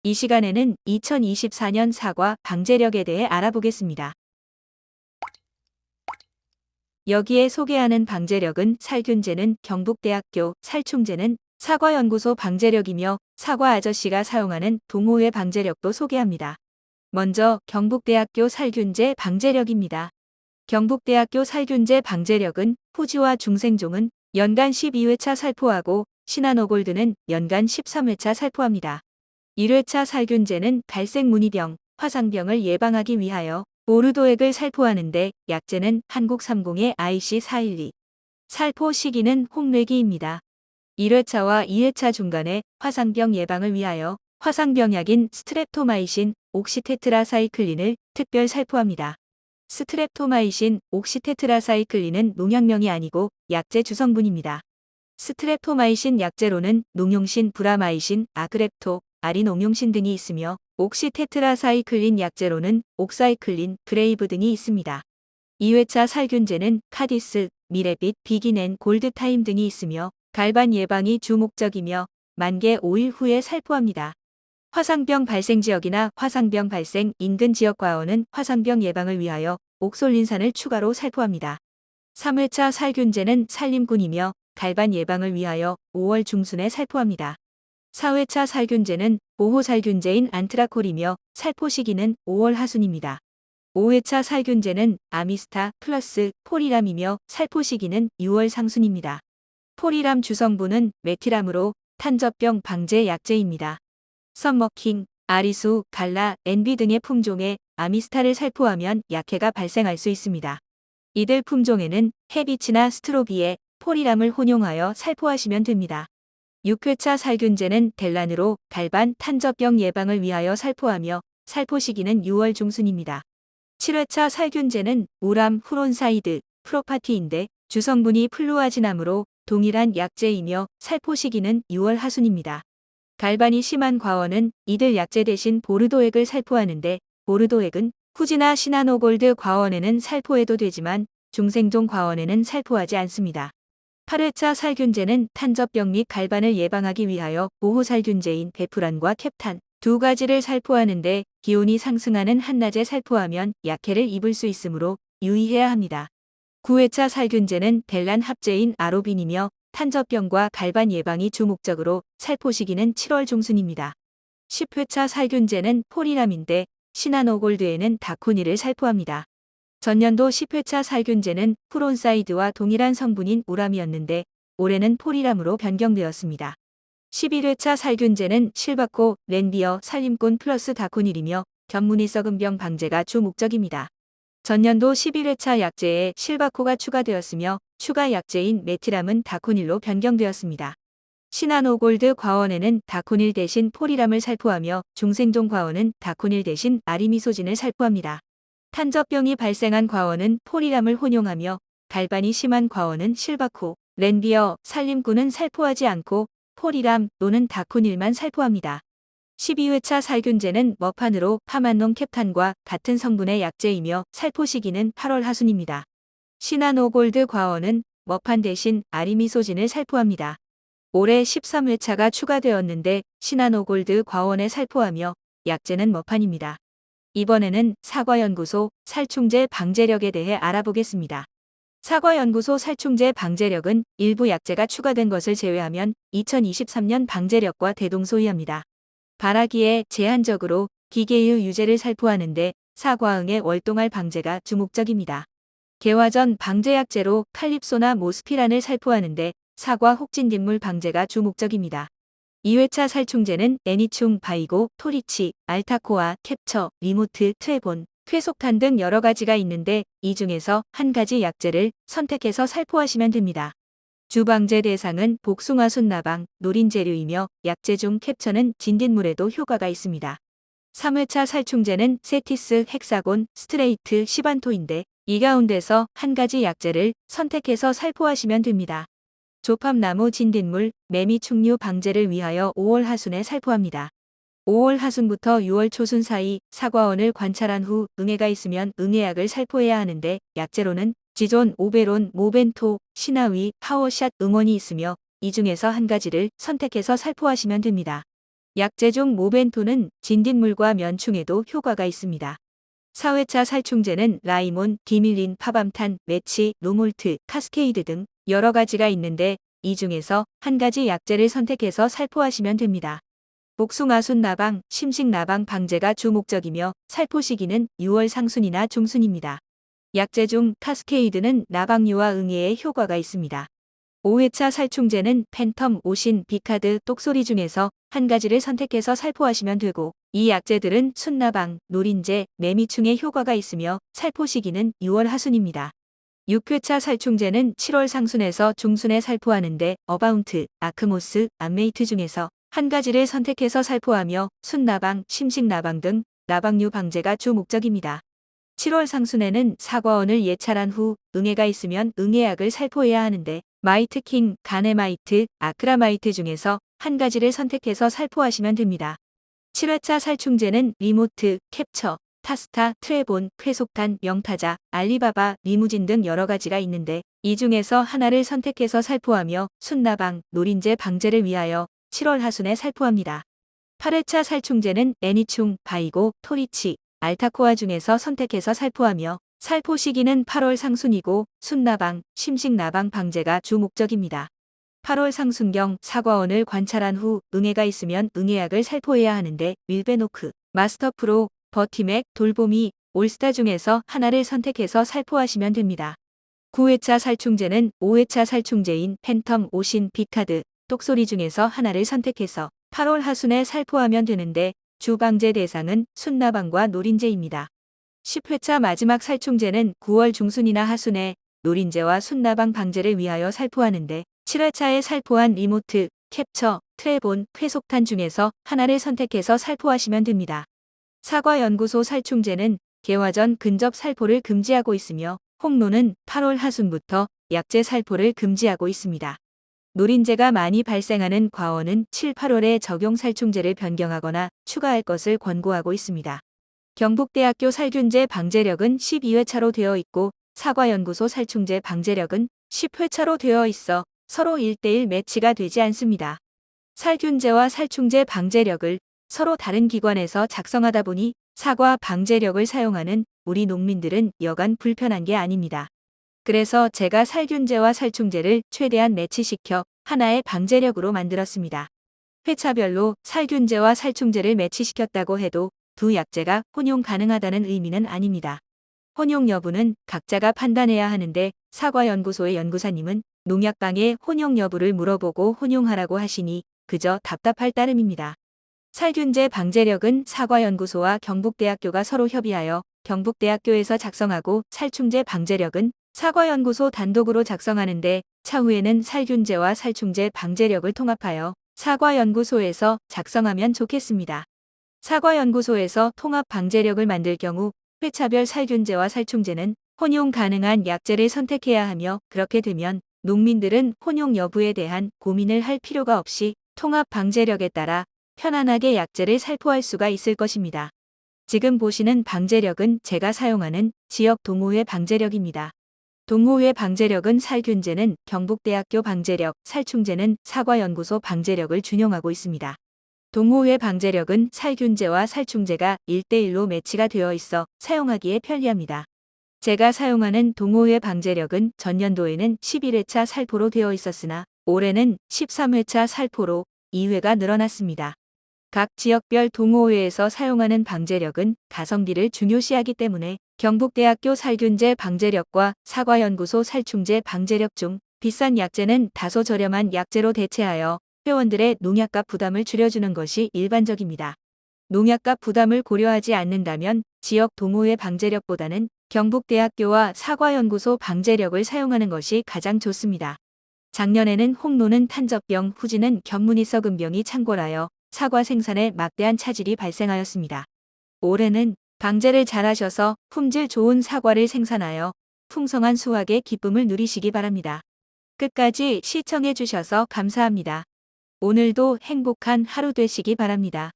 이 시간에는 2024년 사과 방제력에 대해 알아보겠습니다. 여기에 소개하는 방제력은 살균제는 경북대학교, 살충제는 사과연구소 방제력이며 사과 아저씨가 사용하는 동호회 방제력도 소개합니다. 먼저 경북대학교 살균제 방제력입니다. 경북대학교 살균제 방제력은 후지와 중생종은 연간 12회차 살포하고 시나노골드는 연간 13회차 살포합니다. 1회차 살균제는 갈색 무늬병, 화상병을 예방하기 위하여 보르도액을 살포하는데 약제는 한국3공의 IC412. 살포 시기는 홍래기입니다. 1회차와 2회차 중간에 화상병 예방을 위하여 화상병약인 스트랩토마이신, 옥시테트라사이클린을 특별 살포합니다. 스트랩토마이신, 옥시테트라사이클린은 농약명이 아니고 약제 주성분입니다. 스트랩토마이신 약제로는 농용신 브라마이신, 아그랩토, 아리농용신 등이 있으며 옥시테트라사이클린 약제로는 옥사이클린, 브레이브 등이 있습니다. 2회차 살균제는 카디스, 미레빗, 비기넨, 골드타임 등이 있으며 갈반 예방이 주 목적이며 만개 5일 후에 살포합니다. 화상병 발생 지역이나 화상병 발생 인근 지역 과원은 화상병 예방을 위하여 옥솔린산을 추가로 살포합니다. 3회차 살균제는 산림군이며 갈반 예방을 위하여 5월 중순에 살포합니다. 4회차 살균제는 보호살균제인 안트라콜이며 살포 시기는 5월 하순입니다. 5회차 살균제는 아미스타 플러스 포리람이며 살포 시기는 6월 상순입니다. 포리람 주성분은 메티람으로 탄저병 방제 약제입니다. 썸머킹, 아리수, 갈라, 엔비 등의 품종에 아미스타를 살포하면 약해가 발생할 수 있습니다. 이들 품종에는 해비치나 스트로비에 포리람을 혼용하여 살포하시면 됩니다. 6회차 살균제는 델란으로 갈반 탄저병 예방을 위하여 살포하며 살포 시기는 6월 중순입니다. 7회차 살균제는 우람 후론사이드, 프로파티인데 주성분이 플루아진암으로 동일한 약제이며 살포 시기는 6월 하순입니다. 갈반이 심한 과원은 이들 약제 대신 보르도액을 살포하는데 보르도액은 후지나 시나노골드 과원에는 살포해도 되지만 중생종 과원에는 살포하지 않습니다. 8회차 살균제는 탄저병 및 갈반을 예방하기 위하여 보호살균제인 베프란과 캡탄 두 가지를 살포하는데 기온이 상승하는 한낮에 살포하면 약해를 입을 수 있으므로 유의해야 합니다. 9회차 살균제는 델란 합제인 아로빈이며 탄저병과 갈반 예방이 주 목적으로 살포 시기는 7월 중순입니다. 10회차 살균제는 포리람인데 시나노골드에는 다코니를 살포합니다. 전년도 10회차 살균제는 프론사이드와 동일한 성분인 우람이었는데 올해는 포리람으로 변경되었습니다. 11회차 살균제는 실바코, 렌비어, 살림꾼 플러스 다코닐이며 견무늬 썩은 병 방제가 주 목적입니다. 전년도 11회차 약제에 실바코가 추가되었으며 추가 약제인 메티람은 다코닐로 변경되었습니다. 시나노골드 과원에는 다코닐 대신 포리람을 살포하며 중생종 과원은 다코닐 대신 아리미소진을 살포합니다. 탄저병이 발생한 과원은 포리람을 혼용하며 갈반이 심한 과원은 실바코, 렌비어, 살림꾼은 살포하지 않고 포리람 또는 다코닐만 살포합니다. 12회차 살균제는 머판으로 파만농 캡탄과 같은 성분의 약제이며 살포 시기는 8월 하순입니다. 시나노골드 과원은 머판 대신 아리미소진을 살포합니다. 올해 13회차가 추가되었는데 시나노골드 과원에 살포하며 약제는 머판입니다. 이번에는 사과연구소 살충제 방제력에 대해 알아보겠습니다. 사과연구소 살충제 방제력은 일부 약제가 추가된 것을 제외하면 2023년 방제력과 대동소이합니다. 발화기에 제한적으로 기계유 유제를 살포하는데 사과응의 월동알 방제가 주목적입니다. 개화전 방제약제로 칼립소나 모스피란을 살포하는데 사과 혹진뒷물 방제가 주목적입니다. 2회차 살충제는 애니충, 바이고, 토리치, 알타코아, 캡처, 리모트, 트레본, 쾌속탄 등 여러 가지가 있는데 이 중에서 한 가지 약제를 선택해서 살포하시면 됩니다. 주방제 대상은 복숭아 순나방, 노린재료이며 약제 중 캡처는 진딧물에도 효과가 있습니다. 3회차 살충제는 세티스, 헥사곤, 스트레이트, 시반토인데 이 가운데서 한 가지 약제를 선택해서 살포하시면 됩니다. 조팝나무 진딧물, 매미 충류 방제를 위하여 5월 하순에 살포합니다. 5월 하순부터 6월 초순 사이 사과원을 관찰한 후 응애가 있으면 응애약을 살포해야 하는데 약제로는 지존, 오베론, 모벤토, 시나위, 파워샷 응원이 있으며 이 중에서 한 가지를 선택해서 살포하시면 됩니다. 약재 중 모벤토는 진딧물과 면충에도 효과가 있습니다. 4회차 살충제는 라이몬, 디밀린, 파밤탄, 메치, 노몰트, 카스케이드 등 여러 가지가 있는데 이 중에서 한 가지 약재를 선택해서 살포하시면 됩니다. 복숭아순 나방, 심식 나방 방제가 주 목적이며 살포 시기는 6월 상순이나 중순입니다. 약재 중 카스케이드는 나방류와 응애에 효과가 있습니다. 5회차 살충제는 팬텀, 오신, 비카드, 똑소리 중에서 한 가지를 선택해서 살포하시면 되고 이 약재들은 순나방, 노린재, 매미충에 효과가 있으며 살포 시기는 6월 하순입니다. 6회차 살충제는 7월 상순에서 중순에 살포하는데 어바운트, 아크모스, 암메이트 중에서 한 가지를 선택해서 살포하며 순나방, 심식나방 등 나방류 방제가 주 목적입니다. 7월 상순에는 사과원을 예찰한 후 응애가 있으면 응애약을 살포해야 하는데 마이트킹, 가네마이트, 아크라마이트 중에서 한 가지를 선택해서 살포하시면 됩니다. 7회차 살충제는 리모트, 캡처, 타스타, 트레본, 쾌속탄, 명타자, 알리바바, 리무진 등 여러 가지가 있는데 이 중에서 하나를 선택해서 살포하며 순나방, 노린재 방제를 위하여 7월 하순에 살포합니다. 8회차 살충제는 애니충, 바이고, 토리치, 알타코아 중에서 선택해서 살포하며 살포 시기는 8월 상순이고 순나방, 심식나방 방제가 주 목적입니다. 8월 상순경 사과원을 관찰한 후 응애가 있으면 응애약을 살포해야 하는데 윌베노크, 마스터프로, 버티맥, 돌보미, 올스타 중에서 하나를 선택해서 살포하시면 됩니다. 9회차 살충제는 5회차 살충제인 팬텀, 오신, 비카드, 똑소리 중에서 하나를 선택해서 8월 하순에 살포하면 되는데 주 방제 대상은 순나방과 노린재입니다. 10회차 마지막 살충제는 9월 중순이나 하순에 노린재와 순나방 방제를 위하여 살포하는데 7회차에 살포한 리모트, 캡처, 트레본, 쾌속탄 중에서 하나를 선택해서 살포하시면 됩니다. 사과연구소 살충제는 개화 전 근접 살포를 금지하고 있으며 홍로는 8월 하순부터 약재 살포를 금지하고 있습니다. 노린재가 많이 발생하는 과원은 7, 8월에 적용 살충제를 변경하거나 추가할 것을 권고하고 있습니다. 경북대학교 살균제 방제력은 12회차로 되어 있고 사과연구소 살충제 방제력은 10회차로 되어 있어 서로 1대1 매치가 되지 않습니다. 살균제와 살충제 방제력을 서로 다른 기관에서 작성하다 보니 사과 방제력을 사용하는 우리 농민들은 여간 불편한 게 아닙니다. 그래서 제가 살균제와 살충제를 최대한 매치시켜 하나의 방제력으로 만들었습니다. 회차별로 살균제와 살충제를 매치시켰다고 해도 두 약재가 혼용 가능하다는 의미는 아닙니다. 혼용 여부는 각자가 판단해야 하는데 사과연구소의 연구사님은 농약방의 혼용 여부를 물어보고 혼용하라고 하시니 그저 답답할 따름입니다. 살균제 방제력은 사과연구소와 경북대학교가 서로 협의하여 경북대학교에서 작성하고 살충제 방제력은 사과연구소 단독으로 작성하는데 차후에는 살균제와 살충제 방제력을 통합하여 사과연구소에서 작성하면 좋겠습니다. 사과연구소에서 통합 방제력을 만들 경우 회차별 살균제와 살충제는 혼용 가능한 약재를 선택해야 하며 그렇게 되면 농민들은 혼용 여부에 대한 고민을 할 필요가 없이 통합 방제력에 따라 편안하게 약재를 살포할 수가 있을 것입니다. 지금 보시는 방제력은 제가 사용하는 지역 동호회 방제력입니다. 동호회 방제력은 살균제는 경북대학교 방제력, 살충제는 사과연구소 방제력을 준용하고 있습니다. 동호회 방제력은 살균제와 살충제가 1대1로 매치가 되어 있어 사용하기에 편리합니다. 제가 사용하는 동호회 방제력은 전년도에는 11회차 살포로 되어 있었으나 올해는 13회차 살포로 2회가 늘어났습니다. 각 지역별 동호회에서 사용하는 방제력은 가성비를 중요시하기 때문에 경북대학교 살균제 방제력과 사과연구소 살충제 방제력 중 비싼 약재는 다소 저렴한 약재로 대체하여 회원들의 농약값 부담을 줄여주는 것이 일반적입니다. 농약값 부담을 고려하지 않는다면 지역 동호회 방제력보다는 경북대학교와 사과연구소 방제력을 사용하는 것이 가장 좋습니다. 작년에는 홍로는 탄저병, 후지는 견무늬 썩은 병이 창궐하여 사과 생산에 막대한 차질이 발생하였습니다. 올해는 방제를 잘하셔서 품질 좋은 사과를 생산하여 풍성한 수확의 기쁨을 누리시기 바랍니다. 끝까지 시청해 주셔서 감사합니다. 오늘도 행복한 하루 되시기 바랍니다.